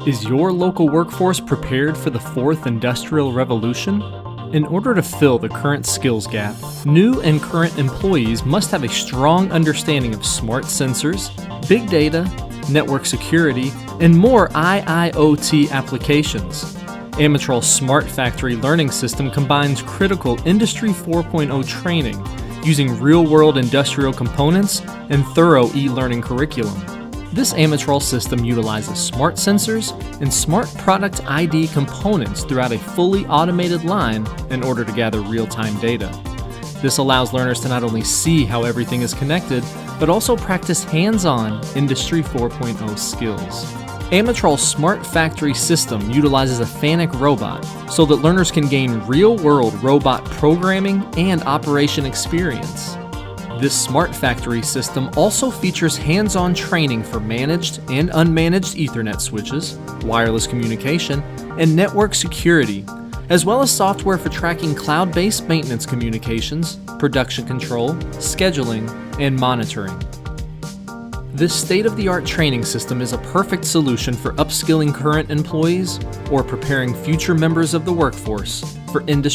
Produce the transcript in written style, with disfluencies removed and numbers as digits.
Is your local workforce prepared for the fourth industrial revolution? In order to fill the current skills gap, new and current employees must have a strong understanding of smart sensors, big data, network security, and more IIoT applications. AMATROL's Smart Factory Learning System combines critical Industry 4.0 training using real-world industrial components and thorough e-learning curriculum. This AMATROL system utilizes smart sensors and smart product ID components throughout a fully automated line in order to gather real-time data. This allows learners to not only see how everything is connected, but also practice hands-on Industry 4.0 skills. AMATROL's Smart Factory system utilizes a FANUC robot so that learners can gain real-world robot programming and operation experience. This Smart Factory system also features hands-on training for managed and unmanaged Ethernet switches, wireless communication, and network security, as well as software for tracking cloud-based maintenance communications, production control, scheduling, and monitoring. This state-of-the-art training system is a perfect solution for upskilling current employees or preparing future members of the workforce for industry